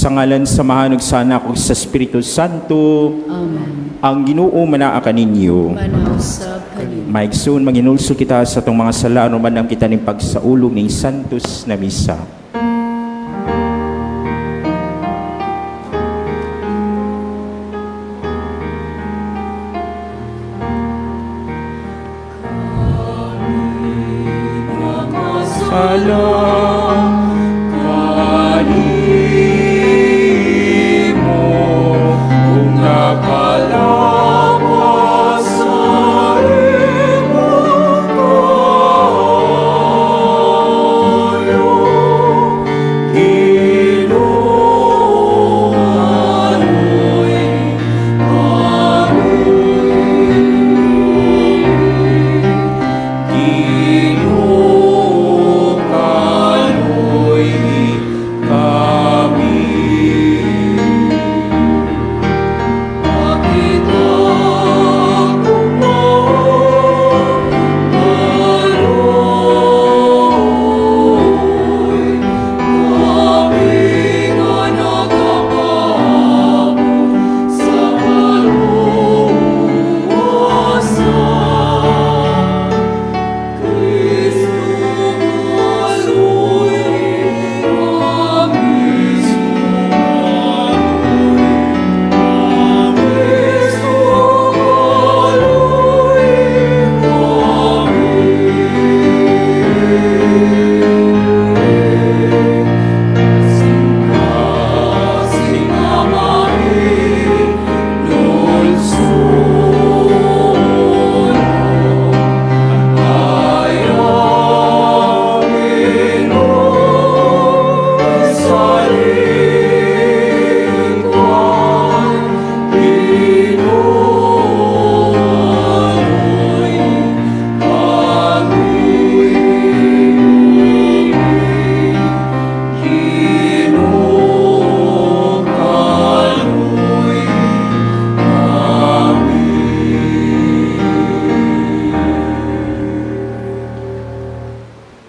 Sa ngalan samahan ug sana ko sa Espiritu Santo. Amen. Ang Ginoo manaa kaninyo. Manausap kanin. Maigsoon manginulso kita sa tong mga sala anuman ang kita ning pagsaulog ning santos na misa. Salam kanimo kung nakalawas sa imong kayo.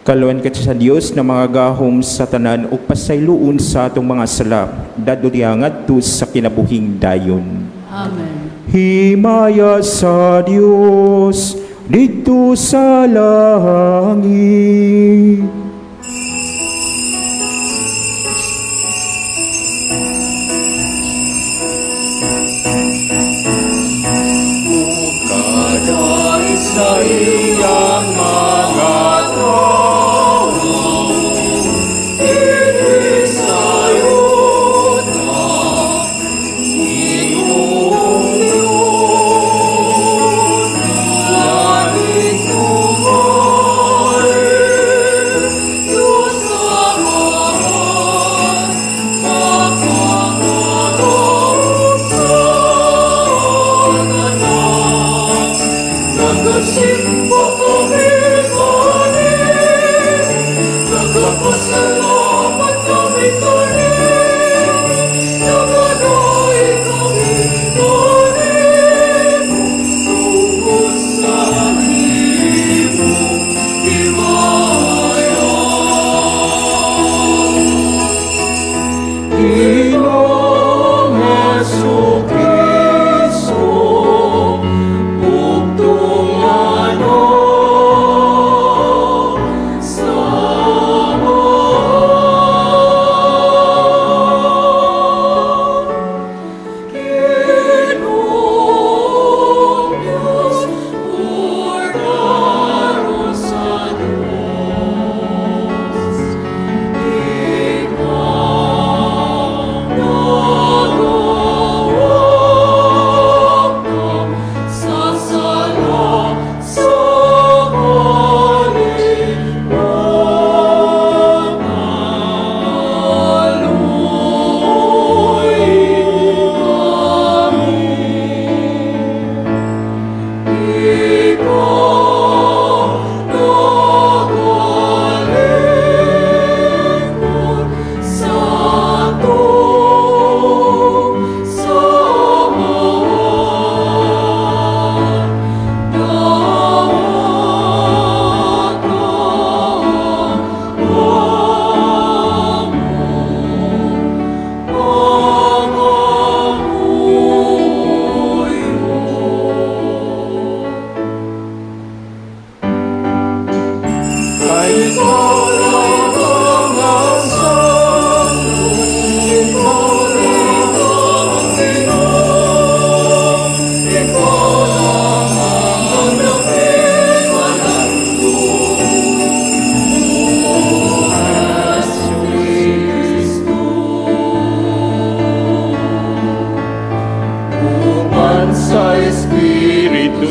Kaluan kat sa Dios na mga gahom sa tanan ug pasayloon sa atong mga sala dadulya ngadto sa kinabuhing dayon. Amen. Himaya sa Dios dito sa langit. Kadai sa iyang mga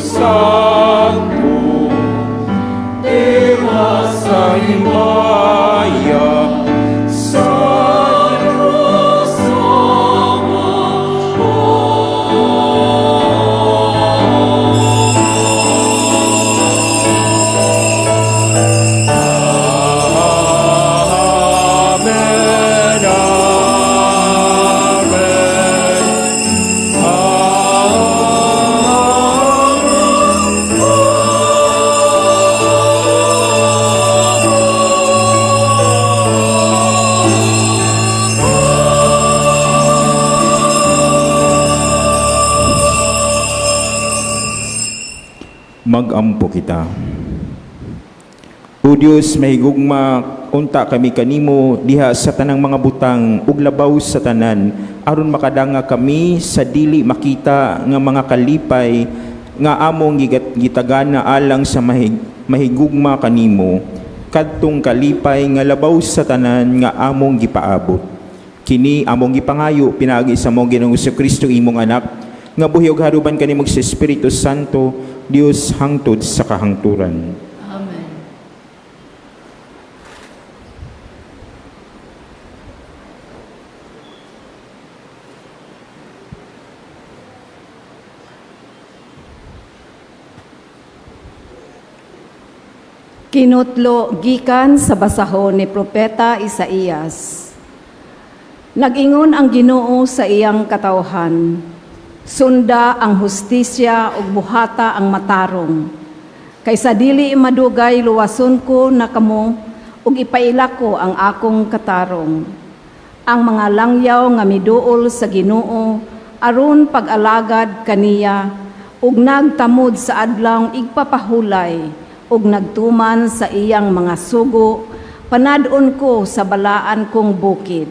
Santo, Dewa sa himaya, sa Amen, Amen. Mag-ampo kita. O Diyos, mahigugma unta kami kanimo diha sa tanang mga butang ug labaw sa tanan aron makadanga kami sa dili makita nga mga kalipay nga among gitagana alang sa mahigugma kanimo kadtong kalipay nga labaw sa tanan nga among gipaabot. Kini among gipangayo pinaagi sa mong Ginoong Kristo imong anak nga buhi ug haruban kanimo sa Espiritu Santo Dios hangtod sa kahangturan. Amen. Kinutlo gikan sa basahon ni Propeta Isaías. Nag-ingon ang Ginoo sa iyang katawhan, sunda ang hustisya ug buhata ang matarong. Kaysa dili madugay luwason ko na kamo ug ipaila ko ang akong katarong. Ang mga langyaw nga miduol sa Ginoo aron pag-alagad kaniya ug nagtamod sa adlawng igpapahulay ug nagtuman sa iyang mga sugo, panadon ko sa balaan kong bukid.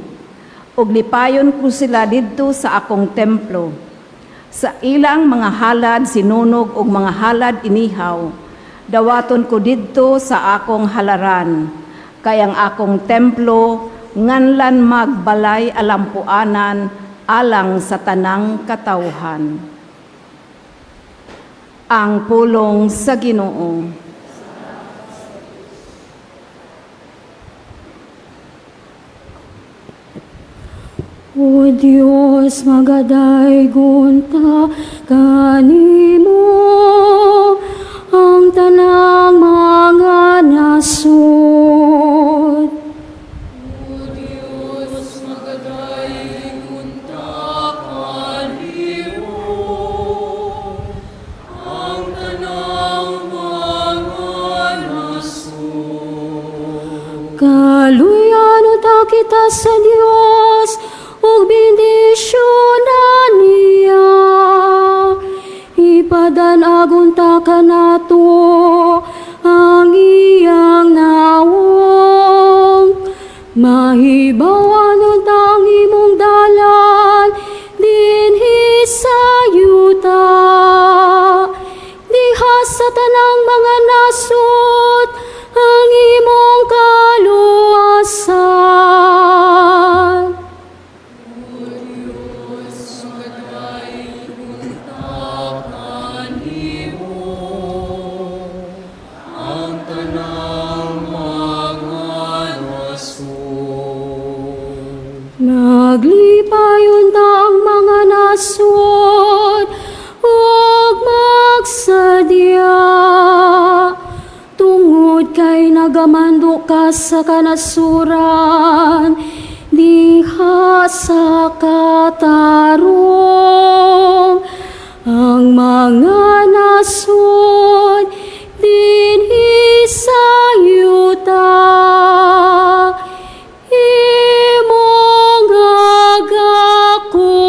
Ug lipayon ko sila didto sa akong templo. Sa ilang mga halad sinunog ug mga halad inihaw, dawaton ko didto sa akong halaran. Kay ang akong templo nganlan magbalay alampuanan alang sa tanang katawhan. Ang pulong sa Ginoo. O Diyos, magadaygon ta kanimo ang tanang mga nasod. O Diyos, magadaygon ta kanimo ang tanang mga nasod. Kaluyano ta kita sa Diyos, ug bendisyonan niya. Ipadanagon ta kanato ang iyang nawong. Mahibawan ta ang imong dalan dinhi sa yuta. Diha sa tanang mga nasod ang imong kaluwasan. Naglipayon ta ang mga nasod ug magsadya. Tungod kay nagamando ka sa kanasuran, diha sa katarong. Ang mga nasod dinhi sa yuta. Imong gagakon.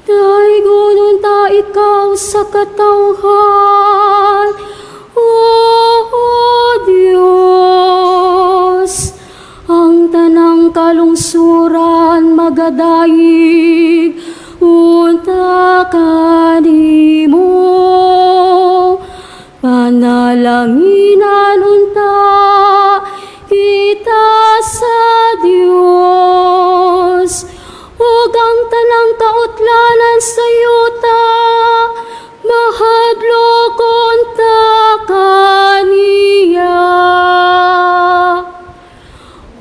Daygonon ta ikaw sa katawhan, O Diyos. Ang tanang kalungsuran magadayig, unta kanimo. Panalanginan unta kita sa Dios, ug ang tanang kautlanan sa yuta, mahadlok unta kaniya.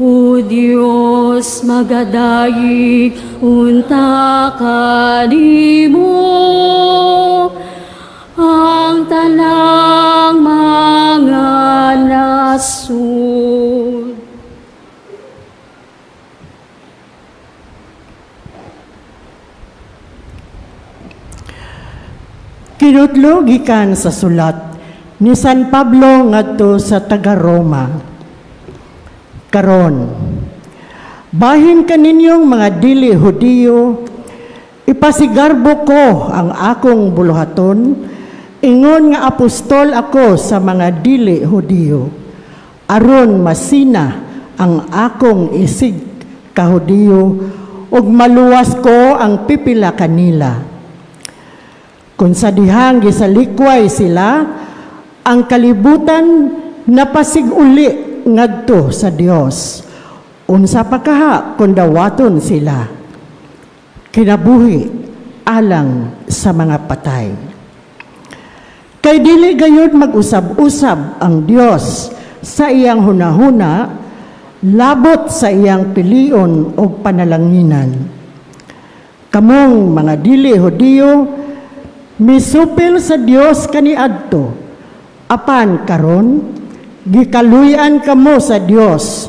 O Dios, magadayig unta kanimo, ang tanang mga nasud. Kinutlo gikan sa sulat ni San Pablo ngadto sa taga Roma. Karon, bahin kaninyong mga dili Hudiyo, ipasigarbo ko ang akong buluhaton, ingon nga apostol ako sa mga dili Hudiyo, aron masina ang akong isig ka Hudiyo, ug maluwas ko ang pipila kanila. Kung sa dihang gisalikway sila, ang kalibutan napasiguli ngadto sa Dios. Unsa pa kaha kung dawaton sila, kinabuhi alang sa mga patay. Kay dili gayud mag-usab-usab ang Dios sa iyang hunahuna, labot sa iyang pilion o panalanginan. Kamong mga dili Hudiyo, misupil sa Dios kaniadto, apan karon gikaluyan kamo sa Dios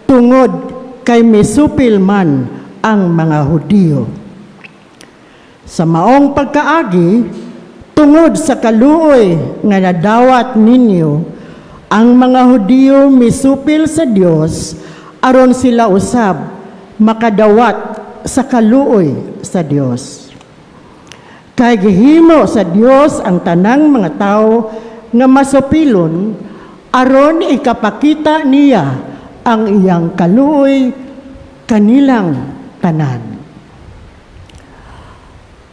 tungod kay misupil man ang mga Hudiyo. Sa maong pagkaagi, tungod sa kaluoy nga nadawat ninyo, ang mga Hudiyo misupil sa Dios aron sila usab makadawat sa kaluoy sa Dios. Kay gihimo sa Dios ang tanang mga tao nga masupilon aron ikapakita niya ang iyang kaluoy kanilang tanan.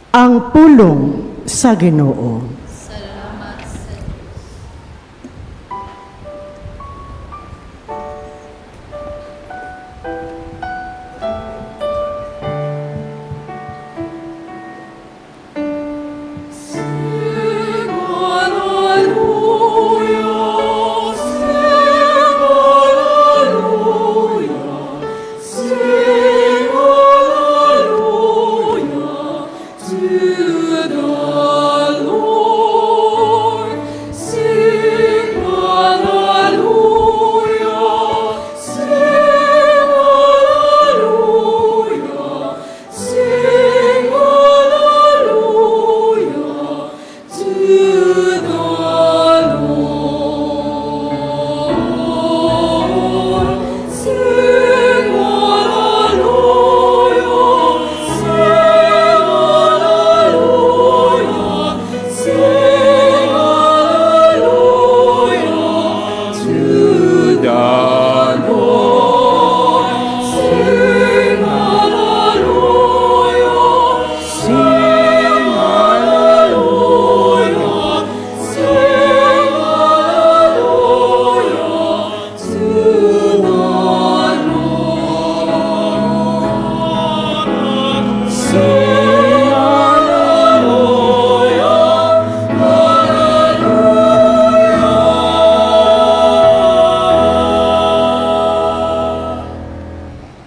Ang pulong sa Ginoo.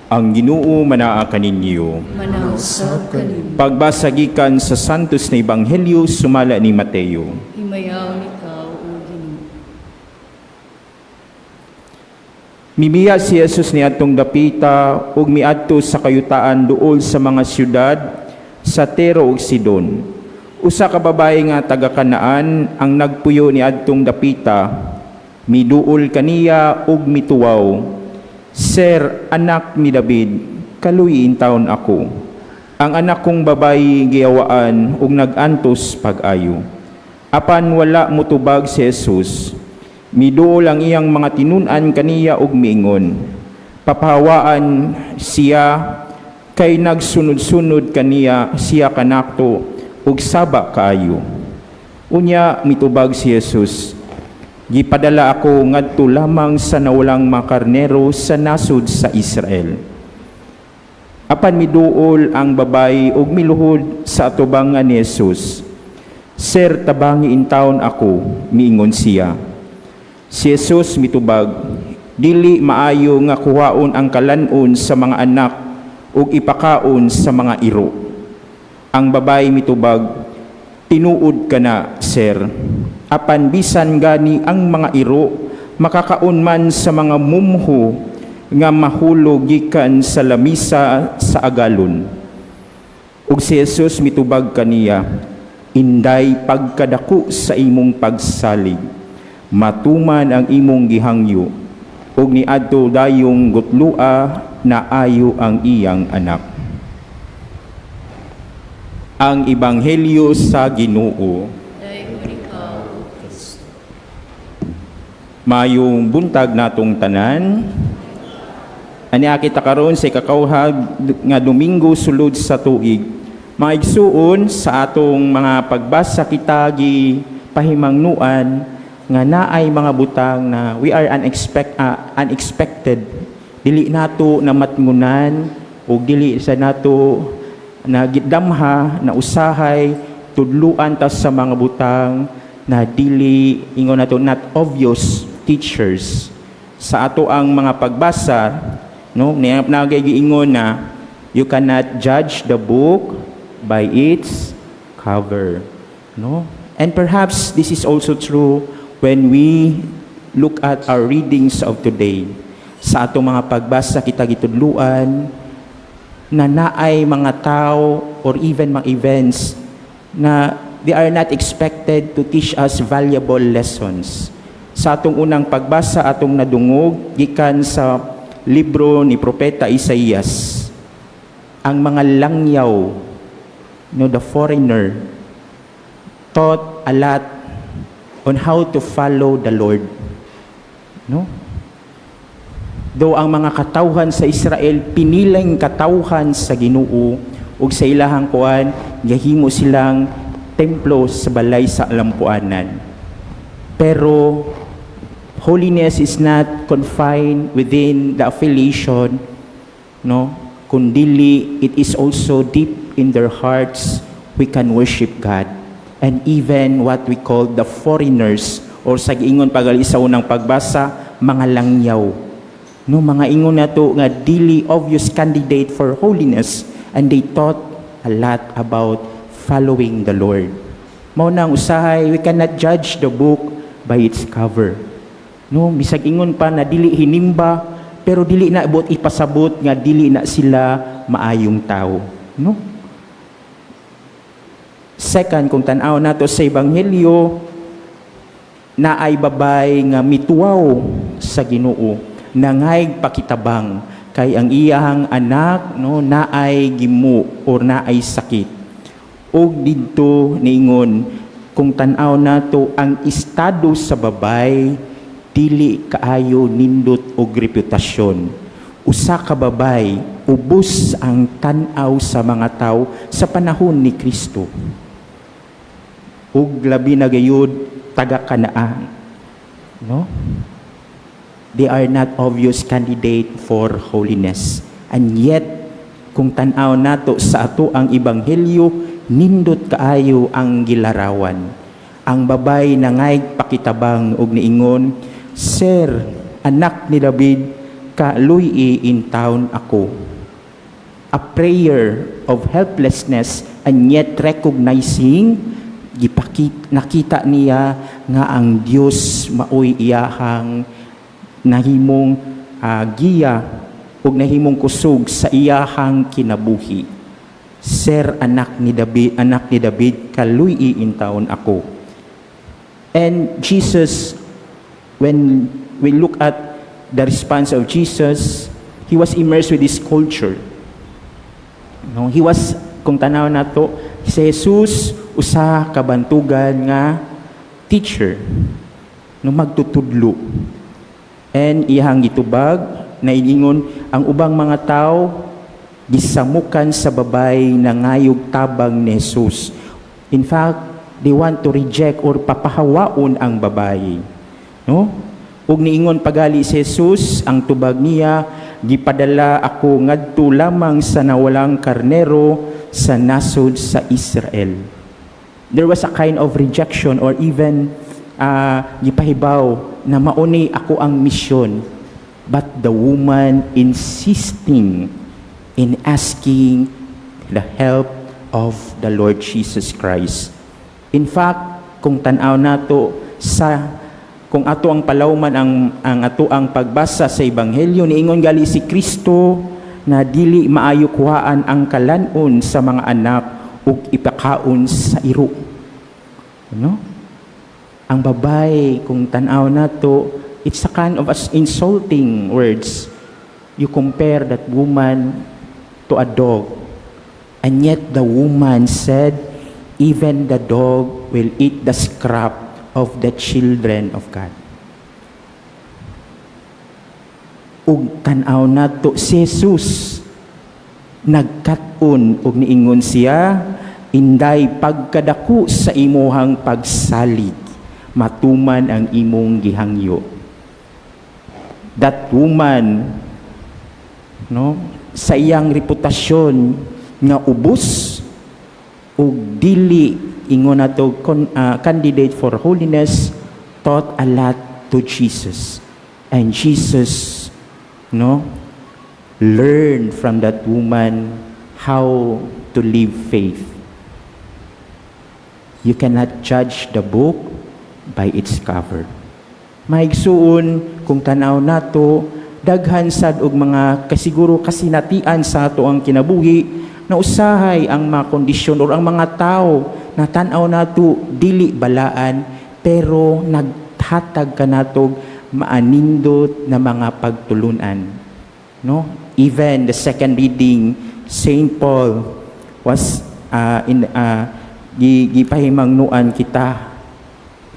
Ang Ginoo manaa kaninyo. Manausap kanimo. Pagbasa gikan sa Santos na Ebanghelyo sumala ni Mateo. Himayaw ikaw, O Ginoo. Mimiya si Jesus ni atong dapita ug miadto sa kayutaan duol sa mga syudad sa Tiro ug Sidon. Usa ka babae nga taga Kanaan ang nagpuyo ni adtong dapita, miduol kaniya ug mituwaw. Sir, anak ni David, kaluyin taon ako. Ang anak kong babayi giyawaan ug nagantos pag-ayo. Apan wala motubag si Jesus. Miduol ang iyang mga tinun-an kaniya ug miingon. Papahawaan siya kay nagsunod-sunod kaniya siya kanakto ug saba kaayo. Unya mitubag si Jesus, gipadala ako ngadto lamang sa nawalang mga karnero sa nasud sa Israel. Apan miduol ang babay ug miluhod sa atubangan ni Jesus. Sir, tabangi in taon ako, miingon siya. Si Jesus mitubag, dili maayo nga kuhaon ang kalanon sa mga anak ug ipakaon sa mga iro. Ang babay mitubag, tinuod ka na, sir. Apan bisan gani ang mga iro, makakaon man sa mga mumho nga mahulog gikan sa lamisa sa agalon. Ug si Jesus mitubag kaniya, inday pagkadako sa imong pagsalig, matuman ang imong gihangyo, ug niadto dayong gutlua na ayo ang iyang anak. Ang Ebanghelyo sa Ginoo. Dayon ikaw, O Kristo. Mayong buntag natong tanan. Ania kita karon sa ikakauhag nga Domingo sulod sa tuig. Maigsuon sa atong mga pagbasa kita gi pahimangnuan nga naay mga butang na we are unexpected. Dili nato na matngunan o dili sa nato na gidamha na usahay tudluan ta sa mga butang na dili ingon nato not obvious teachers. Sa ato ang mga pagbasa, no, nagagiingon na you cannot judge the book by its cover, no? And perhaps this is also true when we look at our readings of today. Sa ato mga pagbasa kita gitudluan na naay mga tao or even mga events na they are not expected to teach us valuable lessons. Sa atong unang pagbasa, atong nadungog gikan sa libro ni Propeta Isaías, ang mga langyaw, the foreigner, taught a lot on how to follow the Lord. No? Though ang mga katawhan sa Israel pinilang katawhan sa Ginoo ug sa ilahang kuan gahimo silang templo sa balay sa alampuanan. Pero holiness is not confined within the affiliation, no? Kundili it is also deep in their hearts. We can worship God. And even what we call the foreigners or sa giingon pagali sa unang pagbasa, mga langyaw. No, mga ingon nato nga dili obvious candidate for holiness, and they taught a lot about following the Lord. Mao nang usahay, we cannot judge the book by its cover. No, bisag ingon pa na dili hinimba, pero dili na abot ipasabot nga dili na sila maayong tao. No? Second, kung tan-aw nato sa Ebanghelyo, na ay babay nga mituwaw sa Ginoo, nangayg pakitabang kay ang iyang anak, no, naay gimu or naay sakit. Og didto niingon, kung tan-aw nato ang estado sa babay, dili kaayo nindot og reputasyon. Usa ka babay, ubos ang tan-aw sa mga tao sa panahon ni Kristo. Ug labi na gayud taga-Kanaan, no? They are not obvious candidate for holiness. And yet, kung tan-aw nato sa ato ang Ebanghelyo, nindot kaayo ang gilarawan. Ang babay nangayg pakitabang og niingon, Sir, anak ni David, kaluy in town ako. A prayer of helplessness and yet recognizing, nakita niya nga ang Dios maoy iyahang nahimong giya ug nahimong kusog sa iyahang kinabuhi. Sir, anak ni David, kaluy in taon ako. And Jesus, when we look at the response of Jesus, he was immersed with this culture. No, he was, kung tanaw nato, si Jesus usa ka bantugan nga teacher no magtutudlo. And iyang gitubag na iningon ang ubang mga tao gisamukan sa babay na ngayog tabang ni Jesus. In fact, they want to reject or papahawaon ang babae. No? Ug niingon pagali si Jesus, ang tubag niya, gipadala ako ngadto lamang sa nawalang karnero sa nasod sa Israel. There was a kind of rejection or even gipahibaw na mauni ako ang misyon. But the woman insisting in asking the help of the Lord Jesus Christ. In fact, kung tanaw nato kung ato ang palawman ang ato ang pagbasa sa ebanghelyo, niingon gali si Kristo na dili maayo kuhaan ang kalanon sa mga anak ug ipakaon sa iro. Ano? Ang babay, kung tanaw nato, it's a kind of insulting words. You compare that woman to a dog. And yet the woman said, even the dog will eat the scrap of the children of God. Ug tanaw nato si Jesus nagkat-on ug niingon siya, inday pagkadako sa imuhang pagsalig, matuman ang imong gihangyo. That woman, no, sa iyang reputasyon nga ubos ug dili ingon nato candidate for holiness, taught a lot to Jesus. And Jesus, no, learned from that woman how to live faith. You cannot judge the book by its cover. Maigsuon kung tanaw nato, daghan sad og mga kasiguro kasinatian sa ato ang kinabuhi na usahay ang mga kondisyon o ang mga tao na tanaw nato dili balaan pero naghatag kanatog maanindot na mga pagtulunan. No? Even the second reading, Saint Paul was gipahimangnuan kita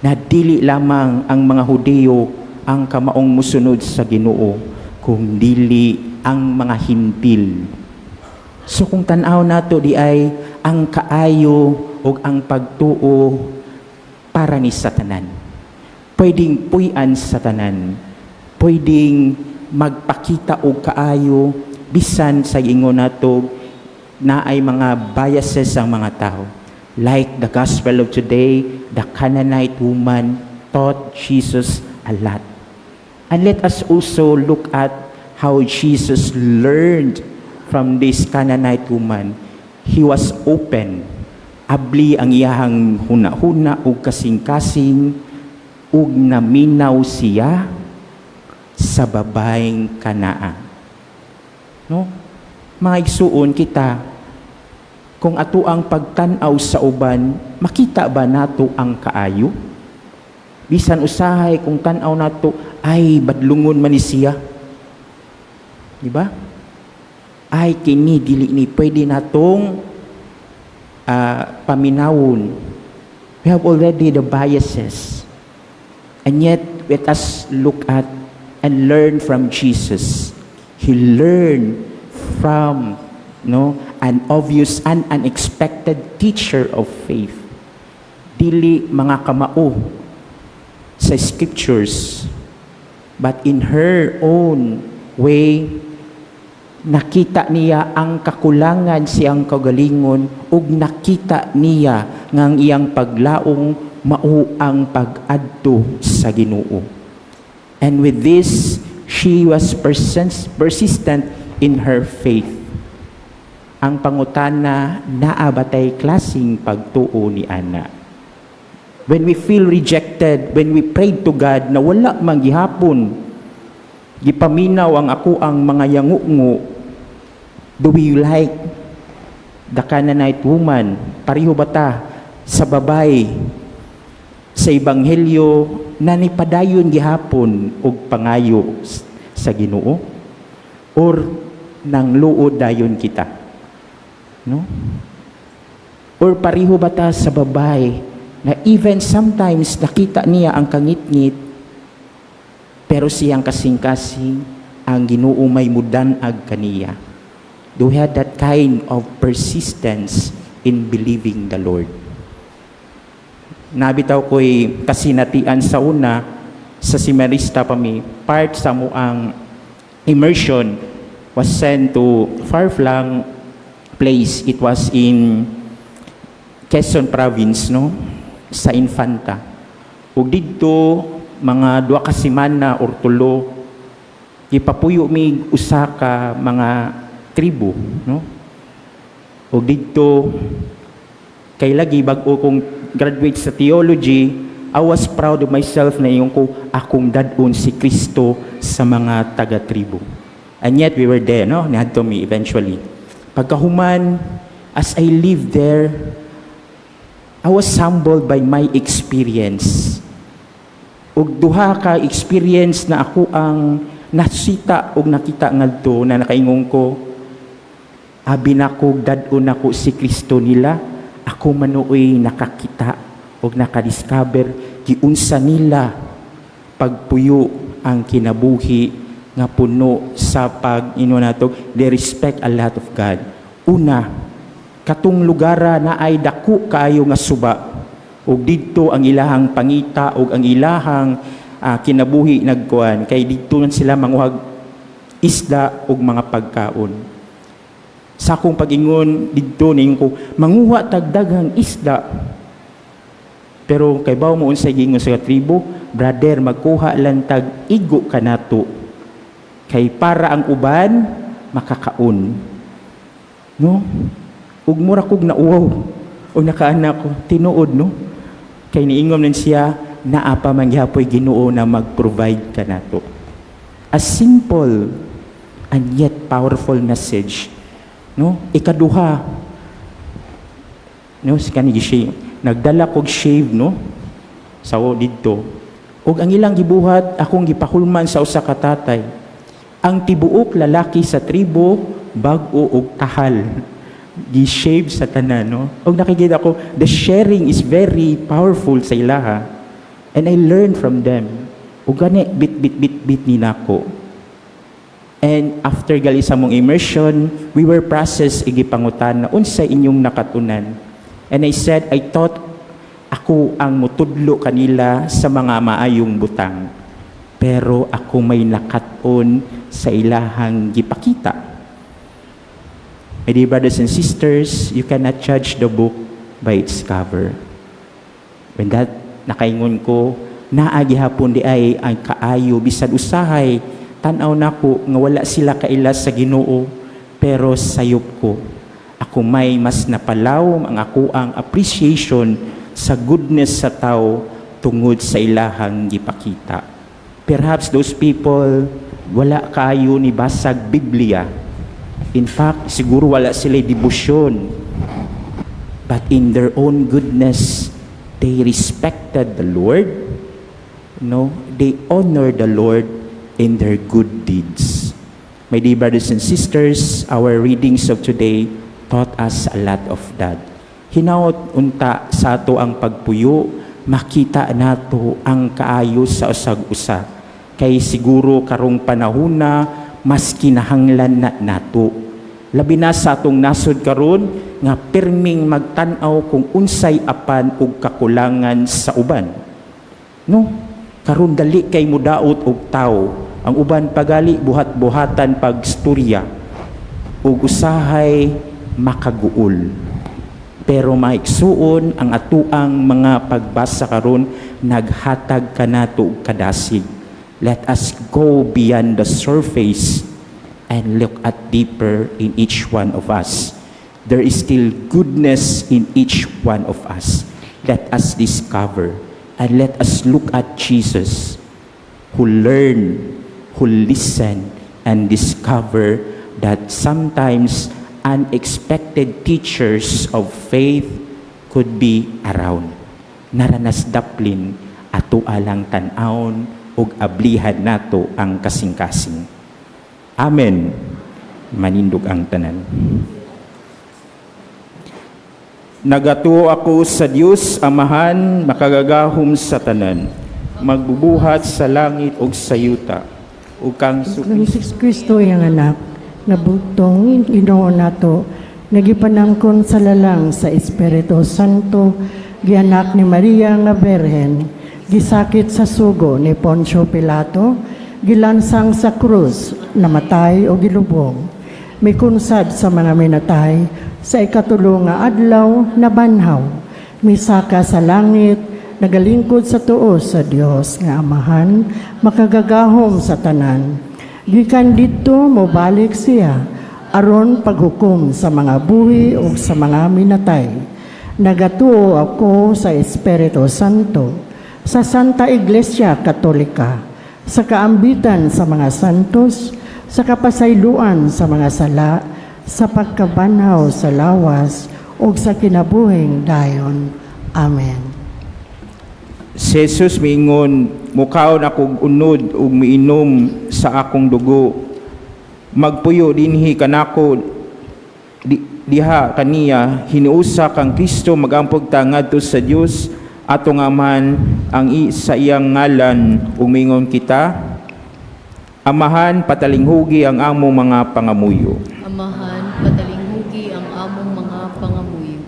na dili lamang ang mga Hudyo ang kamaong musunod sa Ginoo, kung dili ang mga Hintil. So kung tanaw nato di ay ang kaayo o ang pagtuo para ni Satanan. Pwedeng puy-an sa tanan. Pwedeng magpakita og kaayo bisan sa ingon nato na ay mga biases ang mga tao. Like the gospel of today, the Canaanite woman taught Jesus a lot. And let us also look at how Jesus learned from this Canaanite woman. He was open. Abli ang iyahang huna-huna o kasing-kasing ug naminaw siya sa babaeng Kanaa. No? Mga igsuon kita, kung ato ang pagtanaw sa uban, makita ba nato ang kaayo? Bisan usahay kung tanaw nato, ay badlungon man ni siya. Di ba? Ay kini dili ni pwede natong paminawon. We have already the biases. And yet, let us look at and learn from Jesus. He learned from an obvious and unexpected teacher of faith. Dili mga kamao sa scriptures, but in her own way, nakita niya ang kakulangan siyang kagalingon ug nakita niya ngang iyang paglaong mao ang pag-adto sa Ginoo. And with this, she was persistent in her faith. Ang pangutana, naabatay klasing pagtuo ni ana. When we feel rejected, when we prayed to God na wala man gihapon, gipaminaw ang ako ang mga yangungo, do we like the Canaanite woman? Pareho ba ta sa babay sa ebanghelyo na nipadayon gihapon og pangayo sa Ginoo? Or nang luod dayon kita? No? Or pareho ba ta sa babay na even sometimes nakita niya ang kangit-ngit pero siyang kasing-kasing ang Ginoo may mudanag kaniya. Do we have that kind of persistence in believing the Lord? Nabitaw ko'y kasinatian sa una, sa seminarista pa mi, part sa mo ang immersion was sent to far-flung place. It was in Quezon Province, no? Sa Infanta. Ug didto mga 2 ka semana or 3 ipapuyo mi usa ka mga tribo, no? Ug didto kay lagi bag-o kong graduate sa theology, I was proud of myself na yung ko akong dadon si Kristo sa mga taga-tribo. And yet we were there, no? Nihadto mi eventually. Pagkahuman, as I lived there, I was humbled by my experience. Ug duha ka experience na ako ang nasita ug nakita ngadto na nakaingon ko, abi nako dadon ako si Kristo nila, ako manuoy nakakita ug nakadiscover giunsa nila pagpuyo ang kinabuhi nga puno sa they respect a lot of God. Una, katong lugara na ay dako kaayo nga suba ug didto ang ilahang pangita ug ang ilahang kinabuhi nagkuan kay didto sila manguhag isda ug mga pagkaon. Sa akong pag-ingon didto ning ko manguha tagdaghang isda, pero kay bawo mo unsay gingon sa tribo, brother, magkuha lang tag igo kanato kay para ang uban makakaon, no? Ug mura kog nauwaw ug nakaanak ko tinuod, no? Kay niingon nan siya naa pa man gyapon Ginoo na mag-provide kanato. A simple and yet powerful message, no? Ikaduha, no, si kanigi siya nagdala kog shave, no, sa didto ug ang ilang gibuhat akong gipahulman sa usa ka tatay. Ang tibuok lalaki sa tribo bag-o ug tahal gi-shave sa tanan, no? Ug nakikita ko the sharing is very powerful sa ilaha, and I learned from them. Ug gani bit ni nako. And after gali sa mong immersion, we were processed igipangutan na unsay inyong nakatunan. And I said, I thought ako ang mutudlo kanila sa mga maayong butang. Pero ako may nakaton sa ilahang gipakita. My dear brothers and sisters, you cannot judge the book by its cover. When that nakaingon ko, naagi hapon di ay ang kaayo, bisan usahay, tanaw nako nga wala sila kaila sa Ginoo, pero sayop ko. Ako may mas napalawom ang ako ang appreciation sa goodness sa tao tungod sa ilahang gipakita. Perhaps those people wala kayo ni basag Biblia. In fact, siguro wala sila debosyon. But in their own goodness, they respected the Lord. No, they honor the Lord in their good deeds. My dear brothers and sisters, our readings of today taught us a lot of that. Hinaot unta sa ato ang pagpuyo, makita nato ang kaayo sa usag-usa. Kay siguro karong panahon na mas kinahanglan na nato. Labi na sa atong nasod karon nga pirming magtan-aw kung unsay apan ug kakulangan sa uban. No? Karon dali kay mudaot og tawo. Ang uban pagali buhat-buhatan pagstorya ug usahay makaguol. Pero maiksuon ang atuang mga pagbasa karon naghatag kanato og kadasig. Let us go beyond the surface and look at deeper in each one of us. There is still goodness in each one of us. Let us discover and let us look at Jesus, who learned, who listened, and discover that sometimes unexpected teachers of faith could be around. Naranas daplin ato alang tan-aon ug ablihan nato ang kasing-kasing. Amen. Manindog ang tanan. Nagatuo ako sa Dios Amahan, makagagahom sa tanan, magbubuhat sa langit ug sa yuta, ug kang Jesus Kristo yung anak, Nabugtong Ginoo nato, nagipanangkon sa lalang sa Espiritu Santo, gianak ni Maria nga Berhen, gisakit sa sugo ni Poncio Pilato, gilansang sa krus, namatay o gilubong. Mikunsad sa mga minatay, sa ikatulo nga adlaw na banhaw, misaka sa langit, nagalingkod sa tuos sa Dios nga Amahan, makagagahom sa tanan. Gikan dito mobalik siya, aron paghukom sa mga buhi o sa mga minatay. Nagatuo ako sa Espiritu Santo, sa Santa Iglesia Katolika, sa kaambitan sa mga santos, sa kapasayloan sa mga sala, sa pagkabanhaw sa lawas, o sa kinabuhing dayon. Amen. Si Jesus miingon, mukaon akong unod ug miinom sa akong dugo. Magpuyo dinhi kanako diha kaniya hinuusa kang Kristo magampog ta ngadto sa Dios atong Amahan ang sa iyang ngalan ug miingon kita, Amahan, patalinghugi ang among mga pangamuyo. Amahan, patalinghugi ang among mga pangamuyo.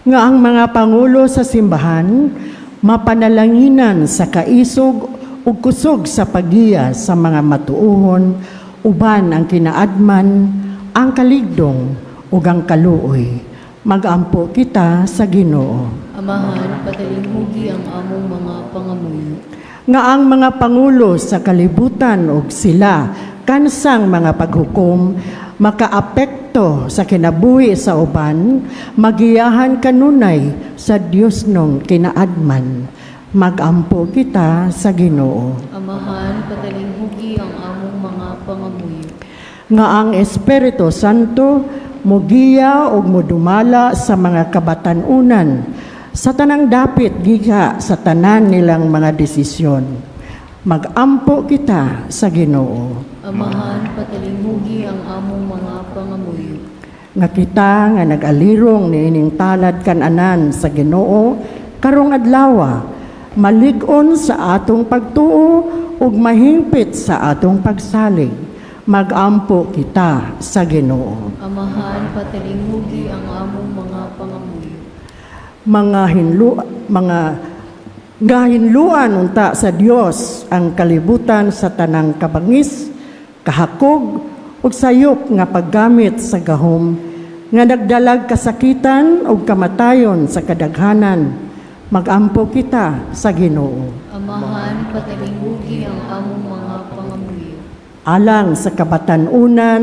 Nga ang mga pangulo sa simbahan, mapanalanginan sa kaisog ug kusog sa pagiya sa mga matuohon, uban ang kinaadman, ang kaligdong ug ang kaluoy. Magampo kita sa Ginoo. Amahan, patalinghugi ang among mga pangamuyo. Nga ang mga pangulo sa kalibutan ug sila kansang mga paghukom makaapekto sa kinabuhi sa uban, magiyahan kanunay sa Dios nung kinaadman. Magampo kita sa Ginoo. Amahan, patalinghugi ang among mga pangamuyo. Nga ang Espiritu Santo mugiya ug modumala sa mga kabatanunan sa tanang dapit giga sa tanan nilang mga desisyon. Magampo kita sa Ginoo. Amahan, patalinghugi ang among mga pangamuyo. Nga kita nga nag-alirong niining talad kananan sa Ginoo karong adlaw, malig-on sa atong pagtuo ug mahingpit sa atong pagsalig. Magampo kita sa Ginoo. Amahan, patalinghugi ang among mga pangamuyo. Mga gahinluan unta sa Dios ang kalibutan sa tanang kabangis, kahakog ug sayop nga paggamit sa gahom nga nagdalag kasakitan ug kamatayon sa kadaghanan. Magampo kita sa Ginoo. Amahan, patalinghugi ang among mga pangamuyo. Alang sa kabatanunan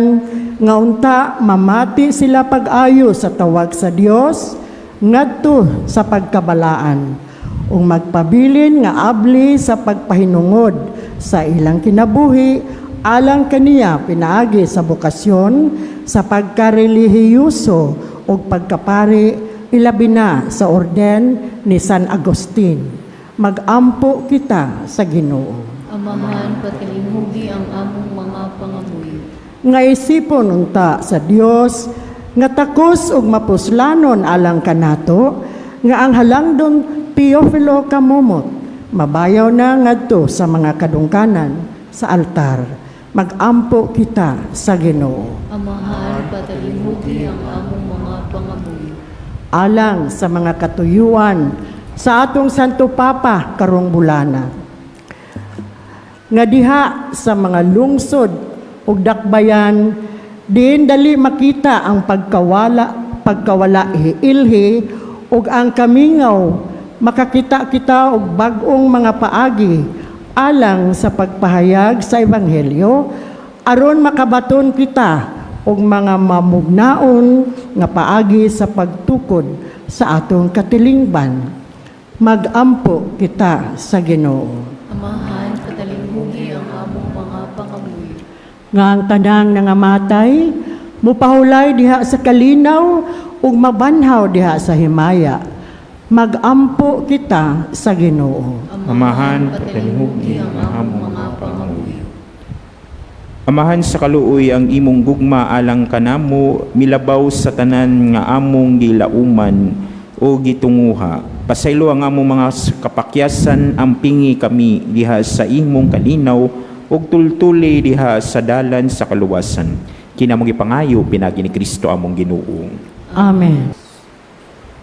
nga unta mamati sila pag-ayo sa tawag sa Dios ngadto sa pagkabalaan ug magpabilin nga abli sa pagpahinungod sa ilang kinabuhi alang kaniya pinaagi sa bukasyon sa pagkarelihiyoso ug pagkapari ilabi na sa orden ni San Agustin. Magampo kita sa Ginoo. Amahan, patalinghugi ang among mga pangamuyo. Nga isipon unta sa Dios nga takos ug mapuslanon alang kanato nga ang halangdon Teofilo kamumot mabayaw na ngadto sa mga kadungkanan sa altar. Magampo kita sa Ginoo. Amahan, patalinghugi ang among mga pangamuyo. Alang sa mga katuyuan sa atong Santo Papa karong bulana. Nga diha sa mga lungsod ug dakbayan diin dali makita ang pagkawala ilhi ug ang kamingaw, makakita kita og bag-ong mga paagi alang sa pagpahayag sa ebanghelyo aron makabaton kita og mga mamugnaon nga paagi sa pagtukod sa atong katilingban. Magampo kita sa Ginoo. Amahan, patalinghugi ang among mga pangamuyo. Nga ang tanang nangamatay mupahulay diha sa kalinaw ug mabanhaw diha sa himaya. Magampo kita sa Ginoo. Amahan, patalinghugi ang among mga pangamuyo. Amahan sa kaluoy ang imong gugma alang kanamo milabaw sa tanan nga among gilauman o gitunguha. Pasaylo ang among mga kapakyasan ampingi kami diha sa imong kalinaw ug tultuli diha sa dalan sa kaluwasan. Kinamong ipangayo, pinagi ni Kristo among Ginoo. Amen.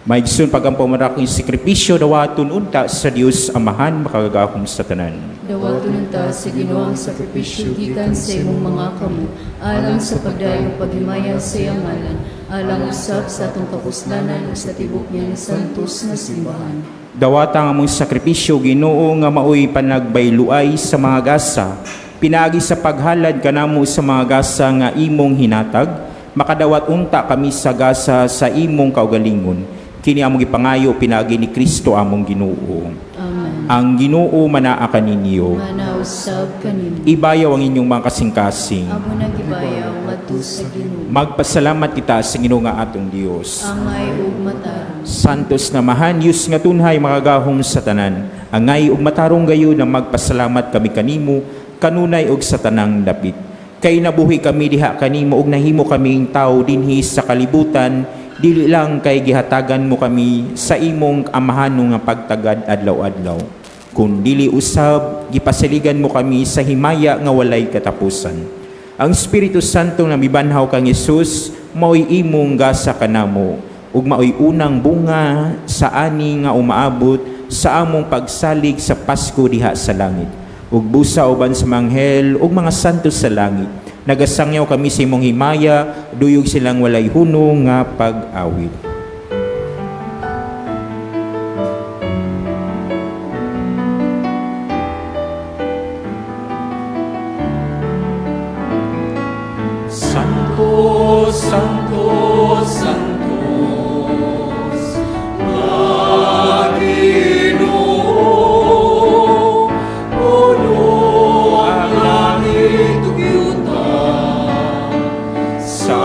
Maigsoon pagampo marakong sakripisyo dawaton unta sa Dios Amahan makagagahom sa tanan. Dawaton ta sa Ginoo ang sakripisyo gikan sa imong mga kamot, alang sa pagdayon paghimaya sa iyang ngalan, alang usab sa atong kapuslanan ug sa tibok niyang santos nga simbahan. Dawata nga mong sakripisyo Ginoo nga maoy panagbayluay sa mga gasa, pinagi sa paghalad kanamo sa mga gasa nga imong hinatag, makadawat unta kami sa gasa sa imong kaugalingon. Kini among ipangayo pinagi ni Kristo among Ginoo. Amen. Ang Ginoo manaa kaninyo. Manausab kanimo. Ibayaw ang inyong mga kasing-kasing. Amo nagibayaw ngadto sa Ginoo. Magpasalamat kita sa Ginoo nga atong Dios. Angay ug matarong. Santos na mahan, Yus nga tunhay makagahom sa tanan. Angay ug matarong gayo na magpasalamat kami kanimo, kanunay ug sa tanang dapit. Kay nabuhi kami diha kanimo ug nahimo kaming tao dinhi sa kalibutan, dili lang kay gihatagan mo kami sa imong amahanong nga pagtagad adlaw-adlaw. Kun dili usab, gipasaligan mo kami sa himaya nga walay katapusan. Ang Espiritu Santo nga mibanhaw kang Hesus, maoy imong gasa kanamo, ug maoy unang bunga sa ani nga umaabot sa among pagsalig sa Pasko diha sa langit. Ug busa uban sa manghel ug mga santos sa langit. Nagasangyaw kami sa imong himaya, duyog silang walay hunong nga pag-awit. Santo, Santo, Santos, Panginoon, puno ang langit ug yuta, sa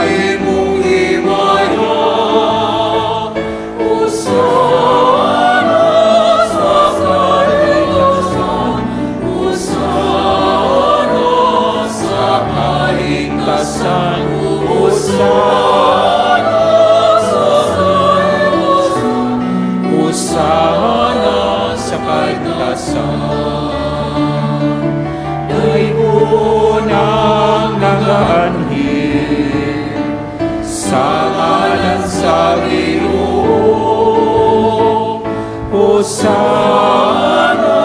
imong himaya, usana sa kaligtasan, usana sa kaligtasan, usana sa kaligtasan, usana sa kaligtasan. Dayunang nagaanhin sa ngalan sa Ginoo, usana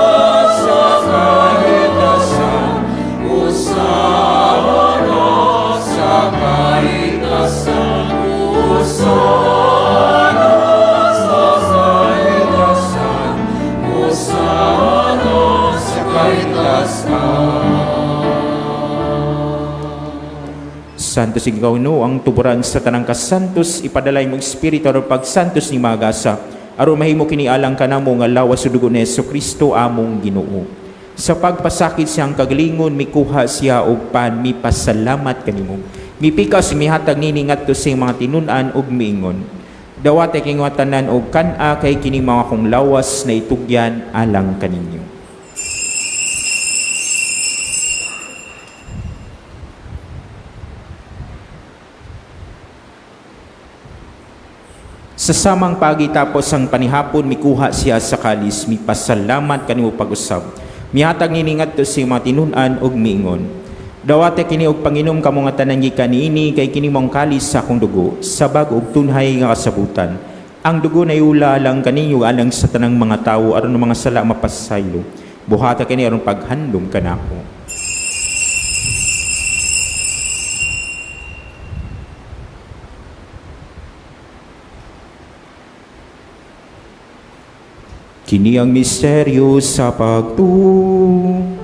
sa kaligtasan, usana sa kaligtasan, usana sa kaligtasan, usana sa kaligtasan. Santos ikaw no, ang tuburan sa tanang kasantos, ipadalay mong Espiritu aron pagsantos ni magasa, aron mahimo kini alang kanamo nga lawas sa dugo ni Jesucristo among Ginoo. Sa pagpasakit siyang kagalingon, mikuha siya og pan, mipasalamat kanimo. Mipikas mihatag nini ngadto sa mga tinun-an ug miingon. Dawat kay tanan og kan-a kay kini mga kong lawas na itugyan alang kaninyo. Sa samang pagitapos ang panihapon, mikuha siya sa kalis, mipasalamat kanimo pag-usab. Mihatag nini ngadto sa mga tinun-an ug miingon. Dawate kini og panginom kamo nga tanan gikan niini kay kini mong kalis sa akong dugo, sabag og tunhay nga kasabutan. Ang dugo na iula lang kaninyo alang sa tanang mga tawo aron mga sala mapasaylo. Buhata kini aron paghandom kanako. Kini ang misteryo sa pagtuo.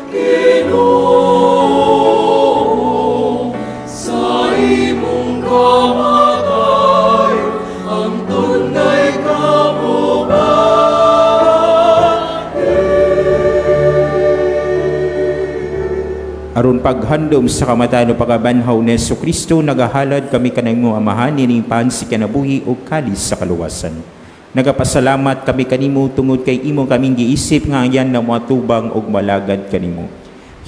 Ginoo Aron paghandom sa kamatayon o pagabanhaw ni Jesucristo, nagahalad kami kanimo amahan, niningpan si kanabuhi o kalis sa kaluwasan. Nagapasalamat kami kanimo tungod kay imo kaming giisip nga yan na matubang og malagad kanimo.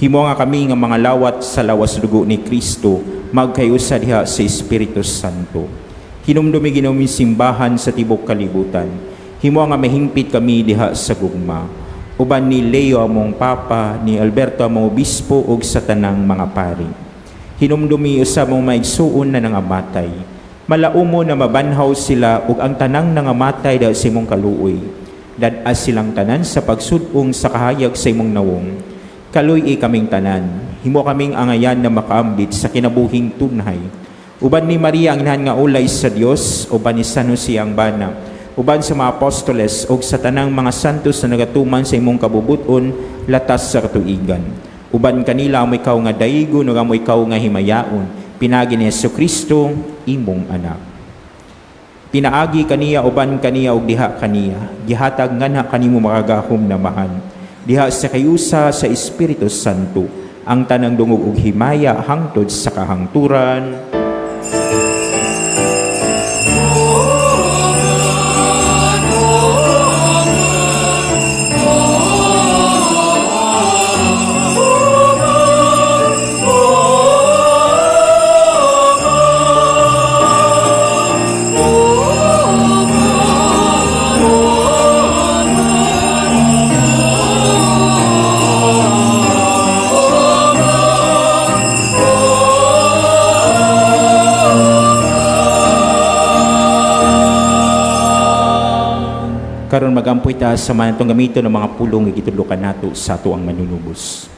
Himo nga kami nga mga lawat sa lawas dugo ni Kristo, magkayusa diha sa Espiritu Santo. Hinumdumi ginawing simbahan sa tibok kalibutan. Himo nga mahingpit kami diha sa gugma. Uban ni Leo among Papa, ni Alberto among Obispo ug sa tanang mga pari. Hinumdumi usab mong maigsuon na nangamatay. Malaumo na mabanhaw sila ug ang tanang nangamatay dahil sa imong kaluoy. Dadas silang tanan sa pagsudong sa kahayag sa imong nawong. Kaluy kaming tanan. Himo kaming angayan na makaambit sa kinabuhing tunhay. Uban ni Maria ang inahan nga ulay sa Dios, uban ni San Jose ang bana, uban sa mga apostoles ug sa tanang mga santos na nagatuman sa imong kabubuton latas sa katuigan. Uban kanila amo ikaw nga daigon ug amo ikaw nga himayaon, pinagi ni Jesucristo imong anak. Pinaagi kaniya uban kaniya ug diha kaniya, gihatag nganha kanimo makagahom na mahal. Diha sa kayusa sa Espiritu Santo, ang tanang dungog ug himaya hangtod sa kahangturan. Karon magampoy ta sa manatong gamito ng mga pulong nga gitudlokan nato sa ato ang manunubos.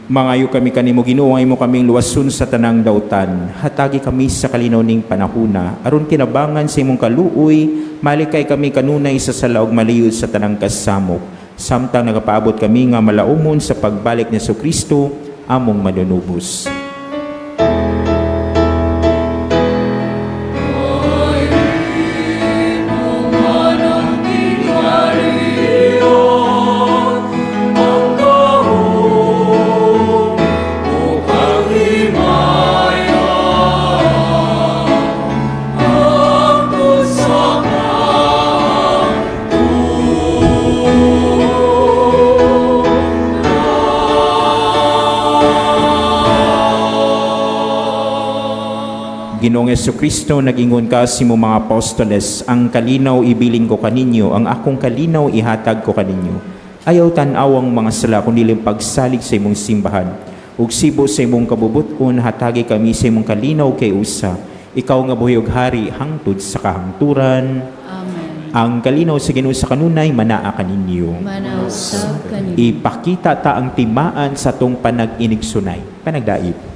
Mangayo kami kanimo Ginoo, nga imo kaming luwason sa tanang dautan. Hatagi kami sa kalinaw ning panahona, aron kinabangan sa imong kaluoy, malikay kami kanunay sa salaog maliyod sa tanang kasamok. Samtang nagapaabot kami nga malaumon sa pagbalik ni Jesucristo, among manunubos. Ginoong Jesucristo, nag-ingon ka si mo mga apostoles, ang kalinaw ibiling ko kaninyo, ang akong kalinaw ihatag ko kaninyo. Ayaw tanaw ang mga sala, kundi pagsalig sa imong simbahan. Ug sibo sa imong kabubuton, hatagi kami sa imong kalinaw kay usa. Ikaw nga buhi ug hari hangtod sa kahangturan. Amen. Ang kalinaw sa Ginoo sa kanunay manaa kaninyo. Manausab kanimo. Ipakita ta ang timaan sa tong panag-inigsunay. Panagdaip.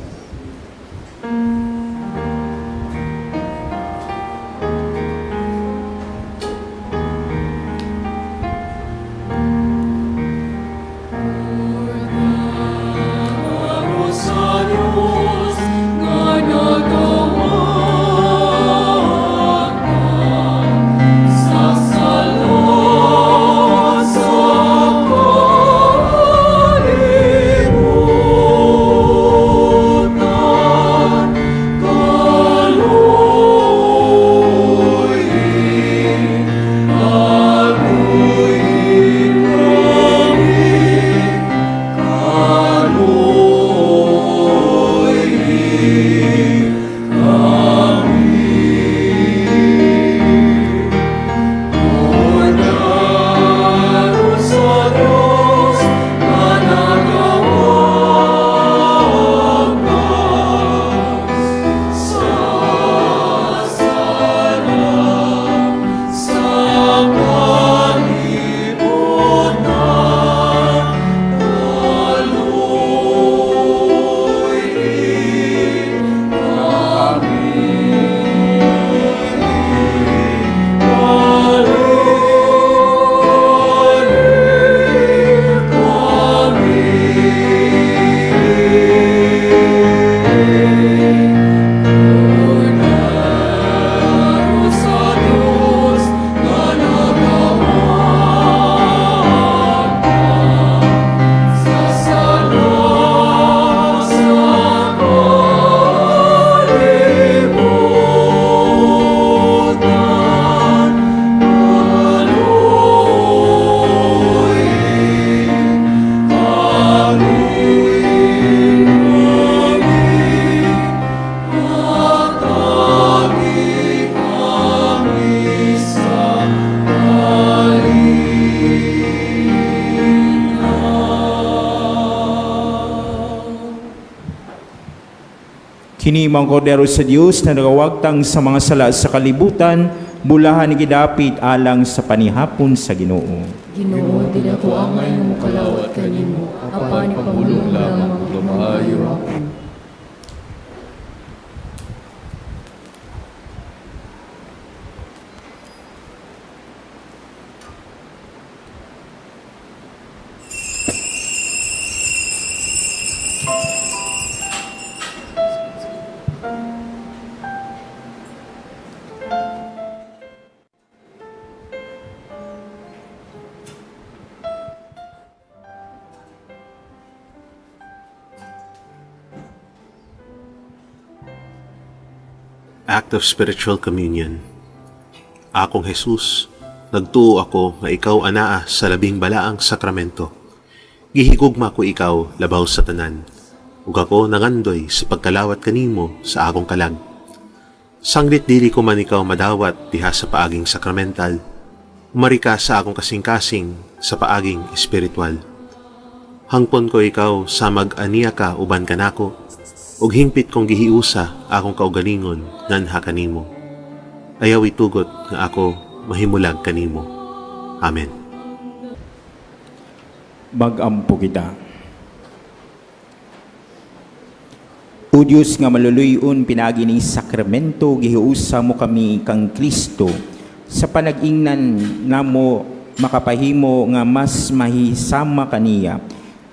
Kini mga kordero sa Dios na nagawagtang sa mga sala sa kalibutan, bulahan ni gidapit alang sa panihapon sa Ginoo. Ginoo, di na ko angay nga mukalawat kanimo. Apan ni Pangulong lamang lumayo ako. Act of Spiritual Communion. Akong Jesus, nagtuo ako nga ikaw anaa sa labing balaang sakramento. Gihigugma ko ikaw labaw sa tanan, ug ako nangandoy sa pagkalawat kanimo sa akong kalag. Sanglit dili ko man ikaw madawat diha sa paaging sakramental, umari ka sa akong kasing-kasing sa paaging espiritual. Hangpon ko ikaw sa mag-aniya ka uban kanako, ug hingpit kong gihiusa akong kaugalingon nganha kanimo. Ayaw itugot nga ako mahimulag kanimo. Amen. Magampo kita. O Diyos nga maluluyon pinagi ni sakramento, gihiusa mo kami kang Kristo. Sa panag-ingnan namo makapahimo nga mas mahisama kaniya.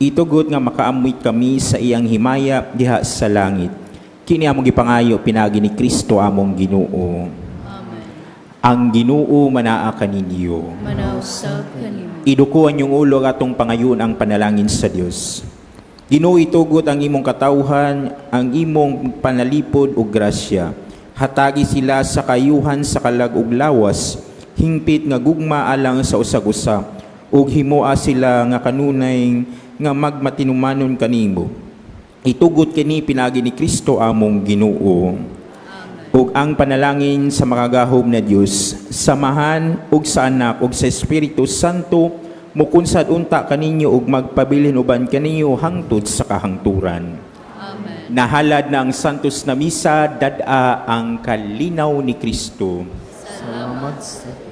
Itugot nga makaamoy kami sa iyang himaya diha sa langit. Kini among gipangayo pinagi ni Kristo among Ginoo. Amen. Ang Ginoo manaa kaninyo. Manausab kanimo. Idukuan yung ulo atong pangayon ang panalangin sa Dios. Ginoo, itugot ang imong katawhan, ang imong panalipod ug grasya. Hatagi sila sa kayuhan sa kalag ug lawas, hingpit nga gugma alang sa usag-usa, ug himoa sila nga kanunay nga magmatinumanon kanimo. Itugot kini pinagi ni Kristo among Ginoo. Amen. ug ang panalangin sa makagahom na Dios samahan ug sa anak ug sa Espiritu Santo mukunsad unta kaninyo ug magpabilin uban kaninyo hangtod sa kahangturan. Amen. Nahalad na ang santos na misa, dad-a ang kalinaw ni Kristo. Salamat sa